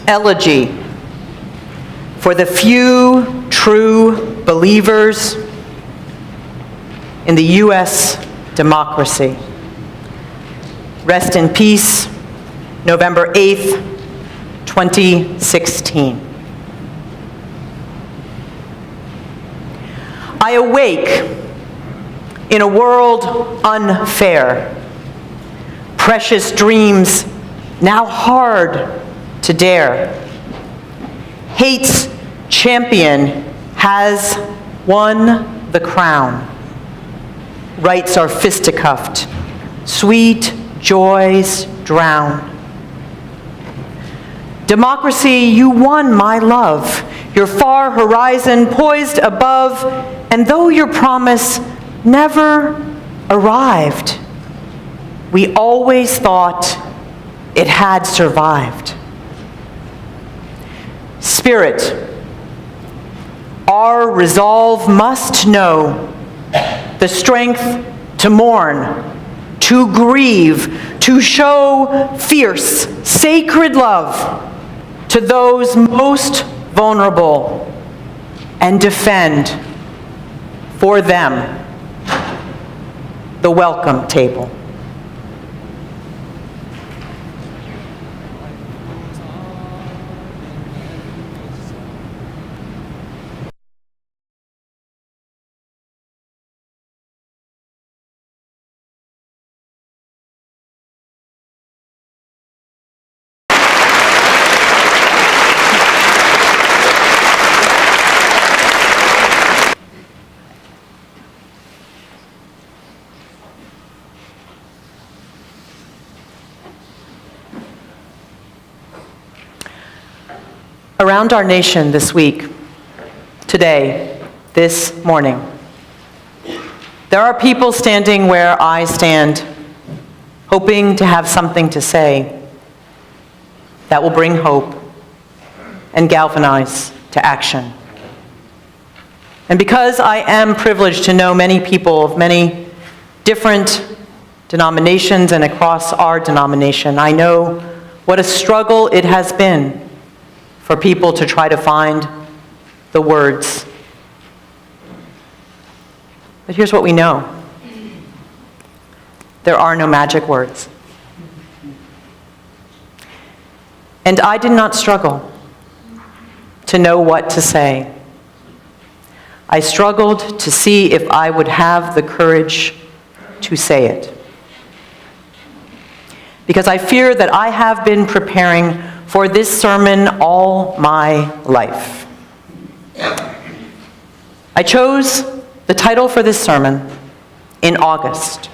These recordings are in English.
elegy for the few true believers in the U.S. democracy. Rest in peace, November 8th, 2016. I awake in a world unfair, precious dreams now hard to dare. Hate's champion has won the crown. Rights are fisticuffed, sweet joys drown. Democracy, you won my love, your far horizon poised above, and though your promise never arrived, we always thought it had survived. Spirit, our resolve must know the strength to mourn, to grieve, to show fierce, sacred love to those most vulnerable, and defend for them the welcome table. Around our nation this week, today, this morning, there are people standing where I stand, hoping to have something to say that will bring hope and galvanize to action. And because I am privileged to know many people of many different denominations and across our denomination, I know what a struggle it has been for people to try to find the words. But here's what we know. There are no magic words. And I did not struggle to know what to say. I struggled to see if I would have the courage to say it. Because I fear that I have been preparing for this sermon all my life. I chose the title for this sermon in August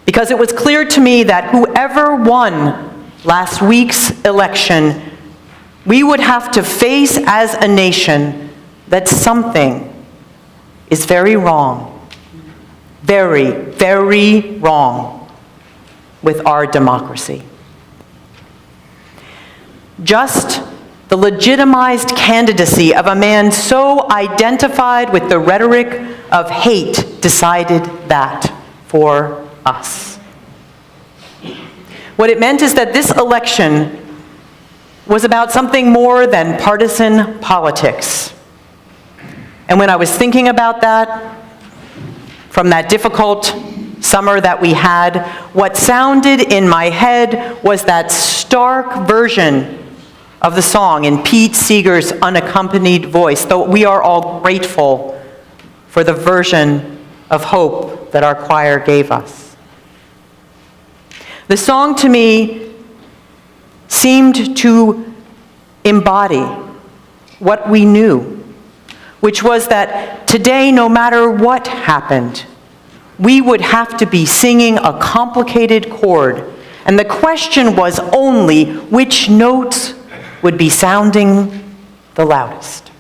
because it was clear to me that whoever won last week's election, we would have to face as a nation that something is very wrong, very, very wrong with our democracy. Just the legitimized candidacy of a man so identified with the rhetoric of hate decided that for us. What it meant is that this election was about something more than partisan politics. And when I was thinking about that, from that difficult summer that we had, what sounded in my head was that stark version of the song in Pete Seeger's unaccompanied voice, though we are all grateful for the version of hope that our choir gave us. The song to me seemed to embody what we knew, which was that today, no matter what happened, we would have to be singing a complicated chord, and the question was only which notes would be sounding the loudest.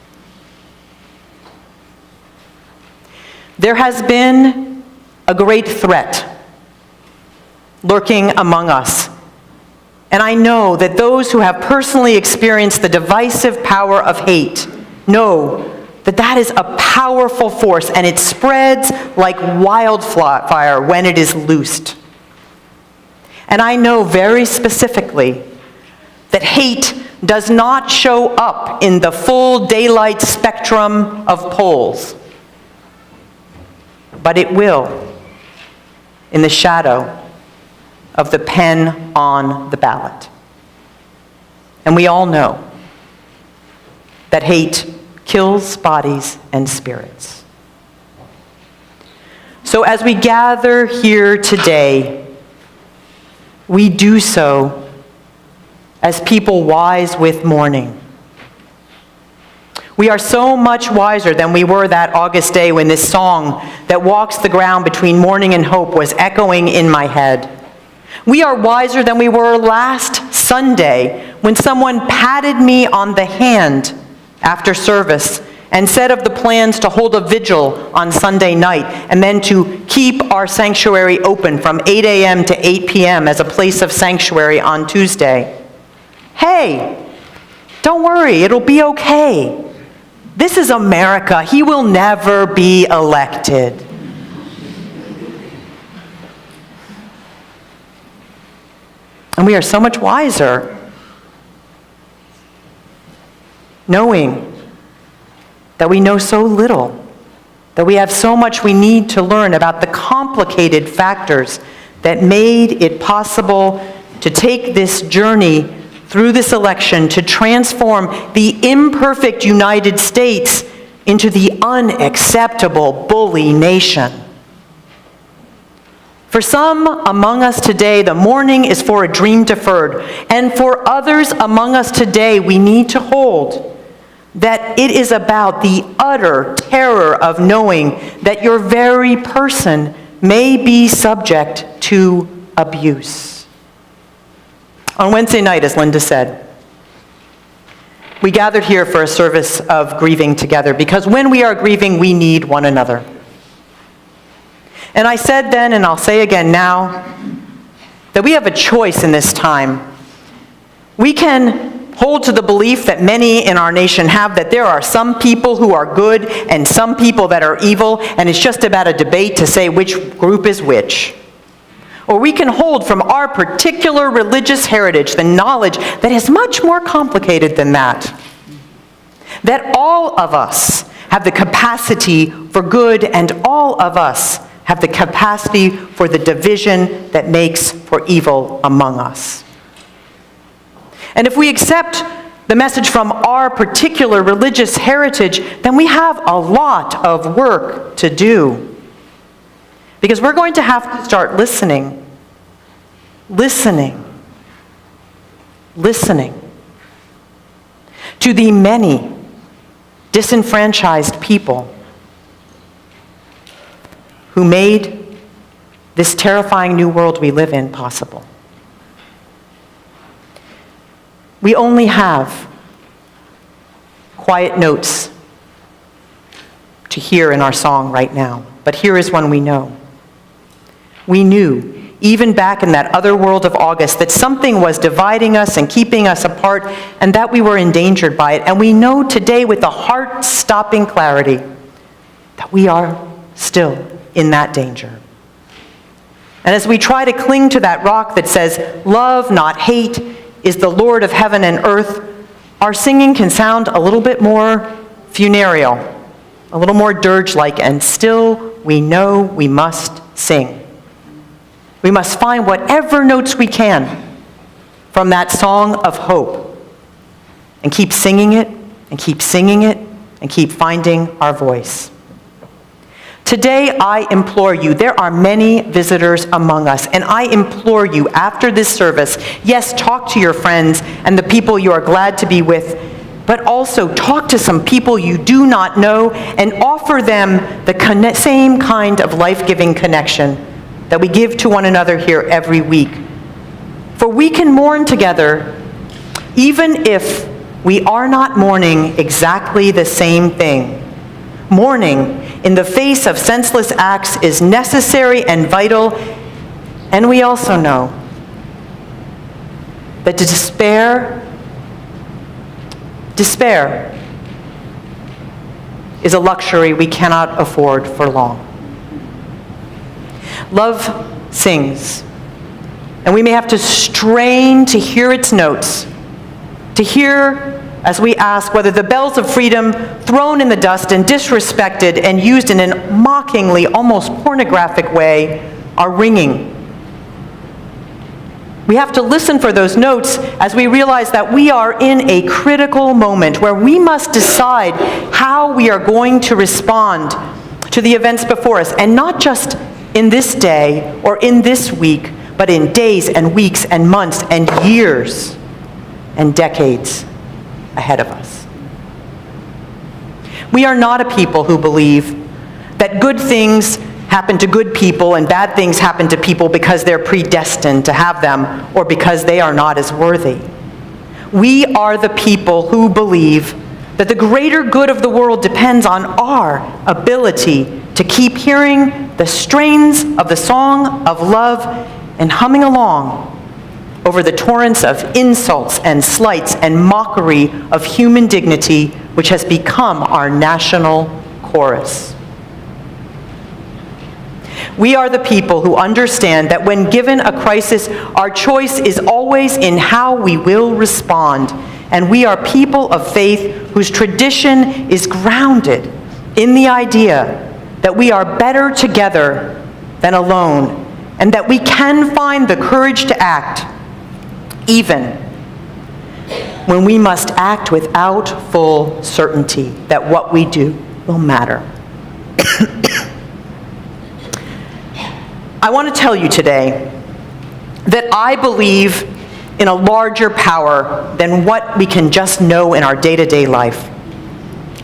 There has been a great threat lurking among us, and I know that those who have personally experienced the divisive power of hate know that that is a powerful force, and it spreads like wildfire when it is loosed. And I know very specifically that hate does not show up in the full daylight spectrum of polls, but it will in the shadow of the pen on the ballot. And we all know that hate kills bodies and spirits. So as we gather here today, we do so as people wise with mourning. We are so much wiser than we were that August day when this song that walks the ground between mourning and hope was echoing in my head. We are wiser than we were last Sunday when someone patted me on the hand after service and said of the plans to hold a vigil on Sunday night and then to keep our sanctuary open from 8 a.m. to 8 p.m. as a place of sanctuary on Tuesday. Hey, don't worry, it'll be okay. This is America. He will never be elected. And we are so much wiser knowing that we know so little, that we have so much we need to learn about the complicated factors that made it possible to take this journey through this election to transform the imperfect United States into the unacceptable bully nation. For some among us today, the mourning is for a dream deferred, and for others among us today, we need to hold that it is about the utter terror of knowing that your very person may be subject to abuse. On Wednesday night, as Linda said, we gathered here for a service of grieving together because when we are grieving, we need one another. And I said then, and I'll say again now, that we have a choice in this time. We can hold to the belief that many in our nation have that there are some people who are good and some people that are evil, and it's just about a debate to say which group is which. Or we can hold from our particular religious heritage the knowledge that is much more complicated than that. That all of us have the capacity for good and all of us have the capacity for the division that makes for evil among us. And if we accept the message from our particular religious heritage, then we have a lot of work to do. Because we're going to have to start listening to the many disenfranchised people who made this terrifying new world we live in possible. We only have quiet notes to hear in our song right now, but here is one we know. We knew, even back in that other world of August, that something was dividing us and keeping us apart, and that we were endangered by it. And we know today with a heart-stopping clarity that we are still in that danger. And as we try to cling to that rock that says, love, not hate, is the Lord of heaven and earth, our singing can sound a little bit more funereal, a little more dirge-like, and still we know we must sing. We must find whatever notes we can from that song of hope and keep singing it, and keep singing it, and keep finding our voice. Today, I implore you, there are many visitors among us, and I implore you after this service, yes, talk to your friends and the people you are glad to be with, but also talk to some people you do not know and offer them the same kind of life-giving connection that we give to one another here every week. For we can mourn together even if we are not mourning exactly the same thing. Mourning in the face of senseless acts is necessary and vital, and we also know that despair is a luxury we cannot afford for long. Love sings, and we may have to strain to hear its notes, to hear as we ask whether the bells of freedom thrown in the dust and disrespected and used in a mockingly, almost pornographic way are ringing. We have to listen for those notes as we realize that we are in a critical moment where we must decide how we are going to respond to the events before us, and not just in this day or in this week, but in days and weeks and months and years and decades ahead of us. We are not a people who believe that good things happen to good people and bad things happen to people because they're predestined to have them or because they are not as worthy. We are the people who believe that the greater good of the world depends on our ability to keep hearing the strains of the song of love and humming along over the torrents of insults and slights and mockery of human dignity, which has become our national chorus. We are the people who understand that when given a crisis, our choice is always in how we will respond. And we are people of faith whose tradition is grounded in the idea that we are better together than alone, and that we can find the courage to act, even when we must act without full certainty that what we do will matter. I want to tell you today that I believe in a larger power than what we can just know in our day-to-day life.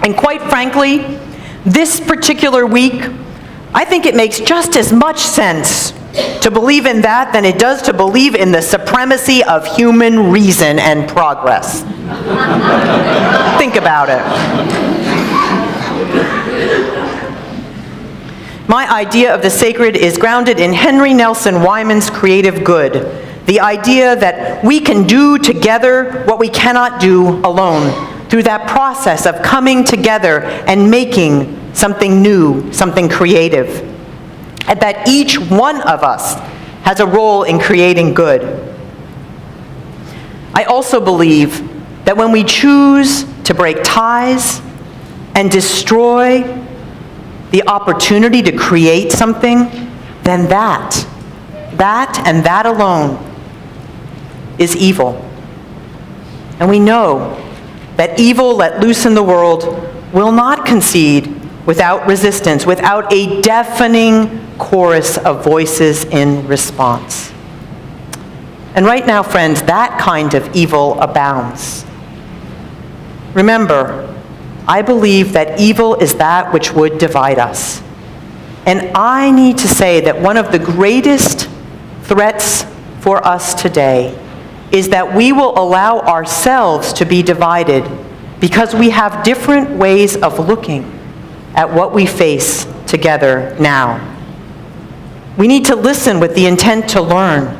And quite frankly, this particular week, I think it makes just as much sense to believe in that than it does to believe in the supremacy of human reason and progress. Think about it. My idea of the sacred is grounded in Henry Nelson Wyman's creative good, the idea that we can do together what we cannot do alone, through that process of coming together and making something new, something creative, and that each one of us has a role in creating good. I also believe that when we choose to break ties and destroy the opportunity to create something, then that and that alone is evil. And we know that evil let loose in the world will not concede without resistance, without a deafening chorus of voices in response. And right now, friends, that kind of evil abounds. Remember, I believe that evil is that which would divide us. And I need to say that one of the greatest threats for us today is that we will allow ourselves to be divided because we have different ways of looking at what we face together now. We need to listen with the intent to learn,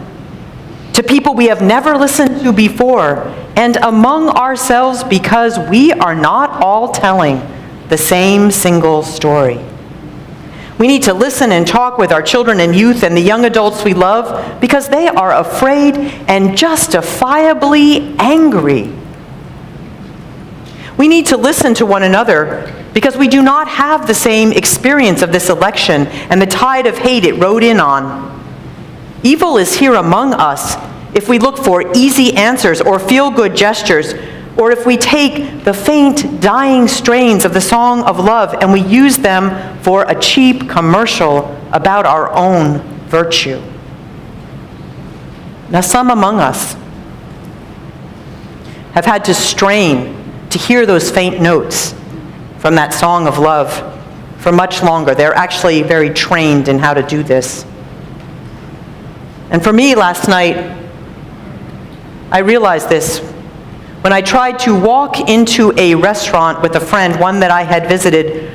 to people we have never listened to before, and among ourselves because we are not all telling the same single story. We need to listen and talk with our children and youth and the young adults we love because they are afraid and justifiably angry. We need to listen to one another because we do not have the same experience of this election and the tide of hate it rode in on. Evil is here among us if we look for easy answers or feel-good gestures, or if we take the faint, dying strains of the song of love and we use them for a cheap commercial about our own virtue. Now, some among us have had to strain to hear those faint notes from that song of love for much longer. They're actually very trained in how to do this. And for me last night, I realized this when I tried to walk into a restaurant with a friend, one that I had visited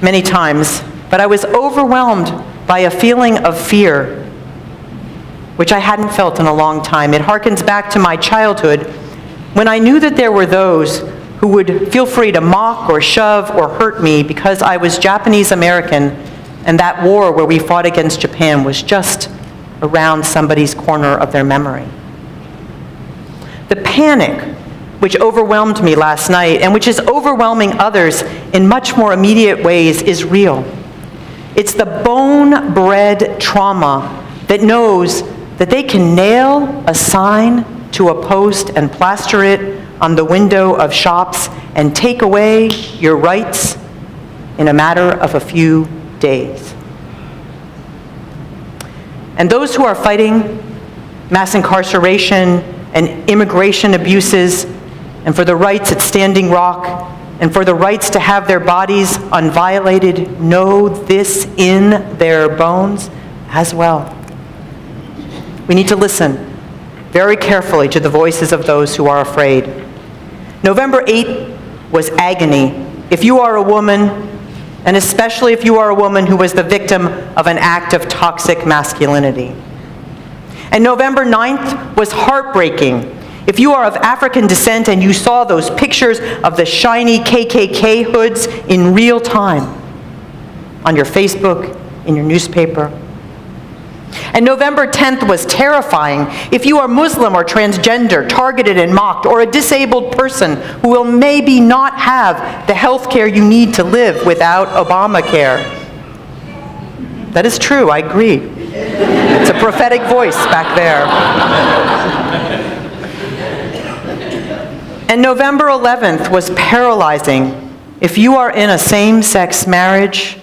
many times, but I was overwhelmed by a feeling of fear, which I hadn't felt in a long time. It harkens back to my childhood when I knew that there were those who would feel free to mock or shove or hurt me because I was Japanese American and that war where we fought against Japan was just around somebody's corner of their memory. The panic which overwhelmed me last night and which is overwhelming others in much more immediate ways, is real. It's the bone-bred trauma that knows that they can nail a sign to a post and plaster it on the window of shops and take away your rights in a matter of a few days. And those who are fighting mass incarceration and immigration abuses, and for the rights at Standing Rock, and for the rights to have their bodies unviolated, know this in their bones as well. We need to listen very carefully to the voices of those who are afraid. November 8th was agony. If you are a woman, and especially if you are a woman who was the victim of an act of toxic masculinity. And November 9th was heartbreaking. If you are of African descent and you saw those pictures of the shiny KKK hoods in real time on your Facebook, in your newspaper. And November 10th was terrifying. If you are Muslim or transgender, targeted and mocked, or a disabled person who will maybe not have the health care you need to live without Obamacare. That is true, I agree. It's a prophetic voice back there. And November 11th was paralyzing. If you are in a same-sex marriage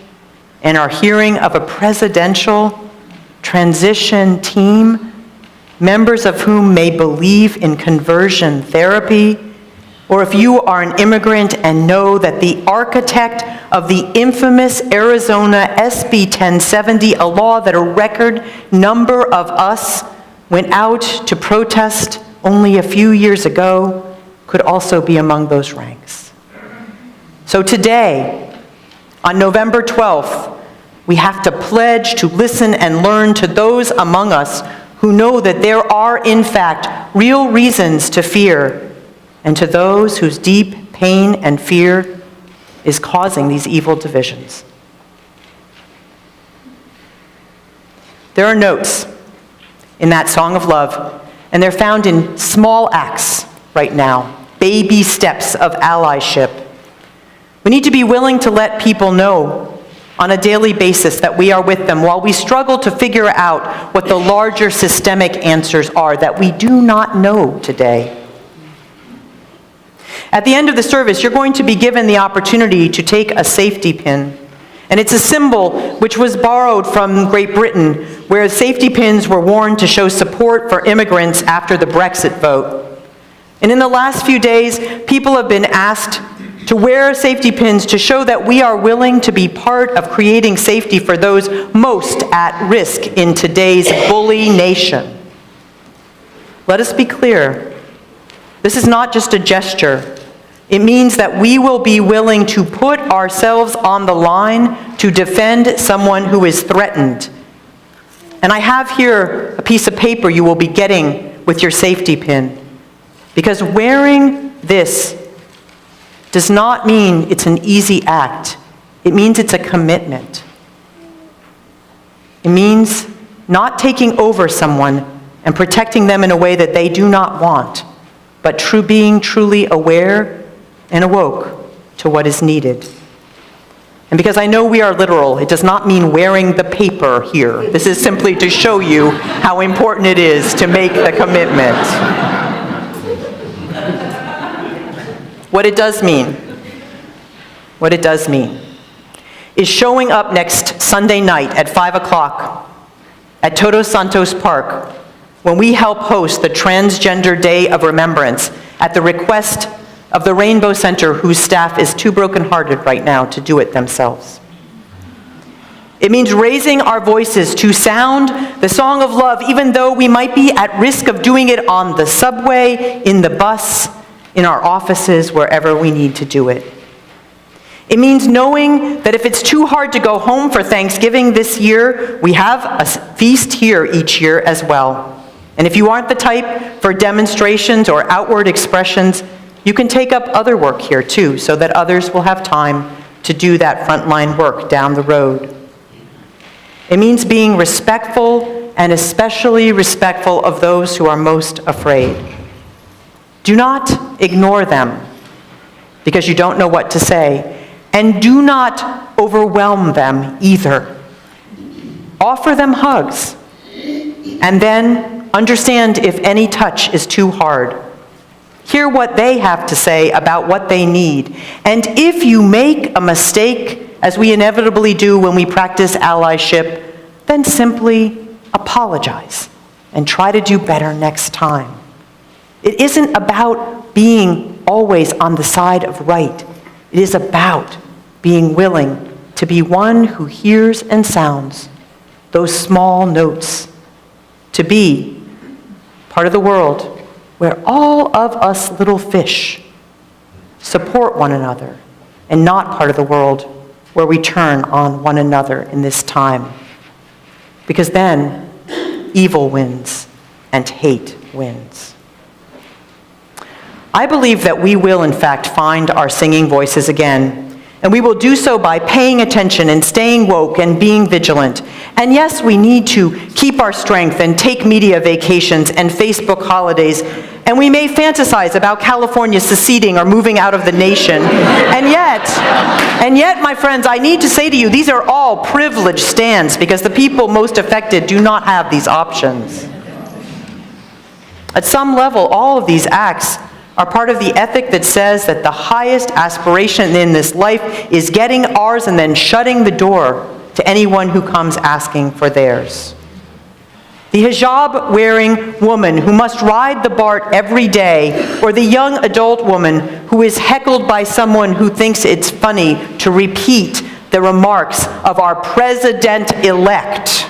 and are hearing of a presidential transition team, members of whom may believe in conversion therapy, or if you are an immigrant and know that the architect of the infamous Arizona SB 1070, a law that a record number of us went out to protest only a few years ago, could also be among those ranks. So today, on November 12th, we have to pledge to listen and learn to those among us who know that there are, in fact, real reasons to fear, and to those whose deep pain and fear is causing these evil divisions. There are notes in that song of love, and they're found in small acts right now, baby steps of allyship. We need to be willing to let people know on a daily basis that we are with them while we struggle to figure out what the larger systemic answers are that we do not know today. At the end of the service, you're going to be given the opportunity to take a safety pin. And it's a symbol which was borrowed from Great Britain, where safety pins were worn to show support for immigrants after the Brexit vote. And in the last few days, people have been asked to wear safety pins to show that we are willing to be part of creating safety for those most at risk in today's bully nation. Let us be clear. This is not just a gesture. It means that we will be willing to put ourselves on the line to defend someone who is threatened. And I have here a piece of paper you will be getting with your safety pin. Because wearing this does not mean it's an easy act. It means it's a commitment. It means not taking over someone and protecting them in a way that they do not want, but being truly aware and awoke to what is needed. And because I know we are literal, it does not mean wearing the paper here. This is simply to show you how important it is to make the commitment. What it does mean is showing up next Sunday night at 5 o'clock at Todos Santos Park when we help host the Transgender Day of Remembrance at the request of the Rainbow Center, whose staff is too brokenhearted right now to do it themselves. It means raising our voices to sound the song of love, even though we might be at risk of doing it on the subway, in the bus, in our offices, wherever we need to do it. It means knowing that if it's too hard to go home for Thanksgiving this year, we have a feast here each year as well. And if you aren't the type for demonstrations or outward expressions, you can take up other work here too, so that others will have time to do that frontline work down the road. It means being respectful, and especially respectful of those who are most afraid. Do not ignore them because you don't know what to say, and do not overwhelm them either. Offer them hugs, and then understand if any touch is too hard. Hear what they have to say about what they need. And if you make a mistake, as we inevitably do when we practice allyship, then simply apologize and try to do better next time. It isn't about being always on the side of right. It is about being willing to be one who hears and sounds those small notes, to be part of the world where all of us little fish support one another, and not part of the world where we turn on one another in this time. Because then evil wins and hate wins. I believe that we will, in fact, find our singing voices again. And we will do so by paying attention and staying woke and being vigilant. And yes, we need to keep our strength and take media vacations and Facebook holidays. And we may fantasize about California seceding or moving out of the nation. And yet, my friends, I need to say to you, these are all privileged stands because the people most affected do not have these options. At some level, all of these acts are part of the ethic that says that the highest aspiration in this life is getting ours and then shutting the door to anyone who comes asking for theirs. The hijab-wearing woman who must ride the BART every day, or the young adult woman who is heckled by someone who thinks it's funny to repeat the remarks of our president-elect,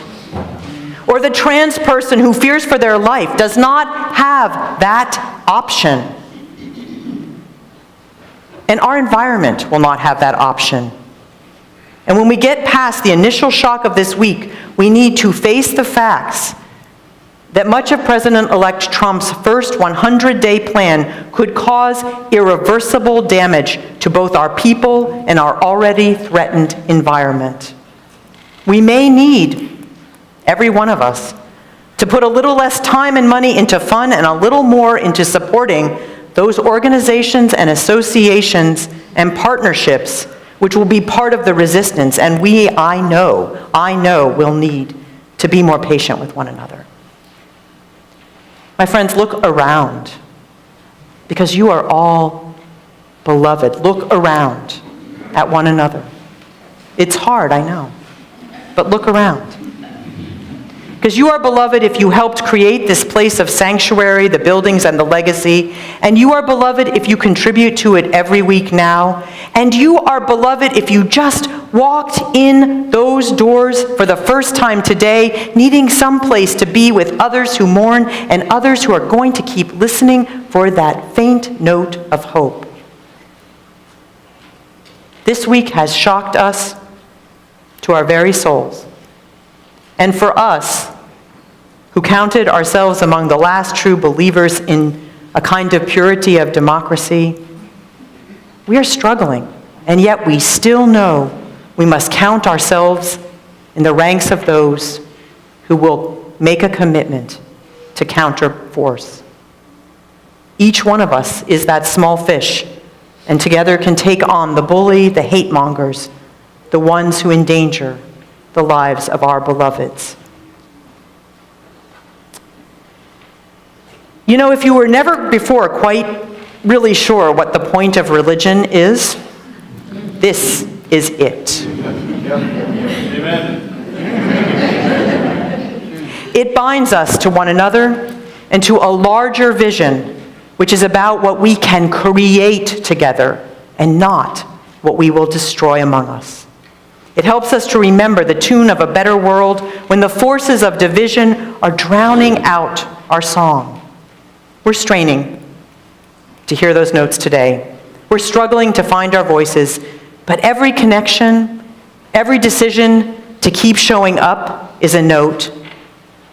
or the trans person who fears for their life does not have that option. And our environment will not have that option. And when we get past the initial shock of this week, we need to face the facts that much of President-elect Trump's first 100-day plan could cause irreversible damage to both our people and our already threatened environment. We may need, every one of us, to put a little less time and money into fun and a little more into supporting those organizations and associations and partnerships which will be part of the resistance, and I know, will need to be more patient with one another. My friends, look around, because you are all beloved. Look around at one another. It's hard, I know, but look around. Because you are beloved if you helped create this place of sanctuary, the buildings and the legacy, and you are beloved if you contribute to it every week now, and you are beloved if you just walked in those doors for the first time today, needing some place to be with others who mourn and others who are going to keep listening for that faint note of hope. This week has shocked us to our very souls. And for us, who counted ourselves among the last true believers in a kind of purity of democracy, we are struggling, and yet we still know we must count ourselves in the ranks of those who will make a commitment to counterforce. Each one of us is that small fish, and together can take on the bully, the hate mongers, the ones who endanger the lives of our beloveds. You know, if you were never before quite really sure what the point of religion is, this is it. Amen. It binds us to one another and to a larger vision, which is about what we can create together and not what we will destroy among us. It helps us to remember the tune of a better world when the forces of division are drowning out our song. We're straining to hear those notes today. We're struggling to find our voices, but every connection, every decision to keep showing up is a note.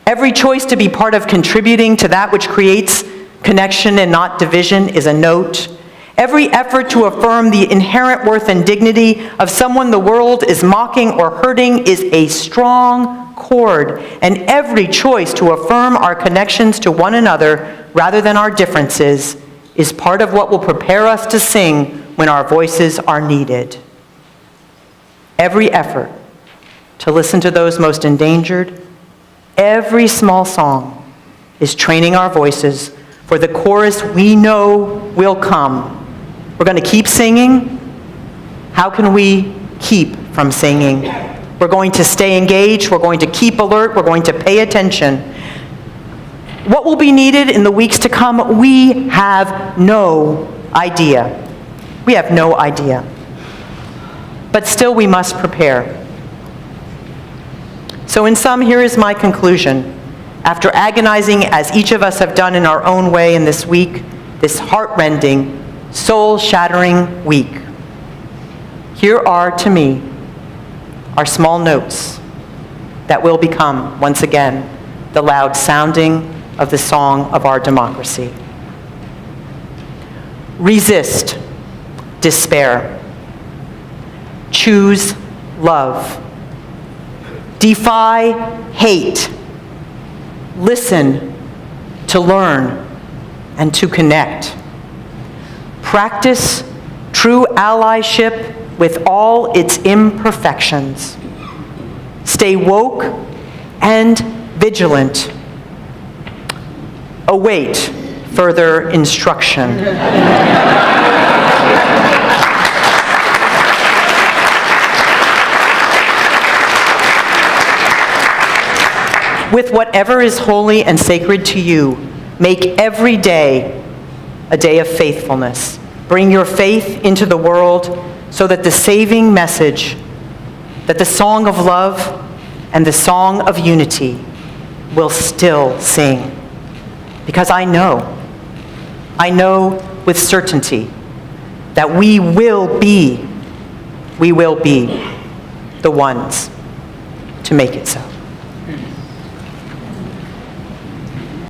Every choice to be part of contributing to that which creates connection and not division is a note. Every effort to affirm the inherent worth and dignity of someone the world is mocking or hurting is a strong chord. And every choice to affirm our connections to one another rather than our differences is part of what will prepare us to sing when our voices are needed. Every effort to listen to those most endangered, every small song is training our voices for the chorus we know will come. We're going to keep singing. How can we keep from singing? We're going to stay engaged. We're going to keep alert. We're going to pay attention. What will be needed in the weeks to come, we have no idea. We have no idea. But still, we must prepare. So in sum, here is my conclusion. After agonizing, as each of us have done in our own way in this week, this heart-rending, soul-shattering week, here are, to me, our small notes that will become, once again, the loud sounding of the song of our democracy. Resist despair. Choose love. Defy hate. Listen to learn and to connect. Practice true allyship with all its imperfections. Stay woke and vigilant. Await further instruction. With whatever is holy and sacred to you, make every day a day of faithfulness. Bring your faith into the world so that the saving message, that the song of love and the song of unity will still sing. Because I know with certainty that we will be the ones to make it so.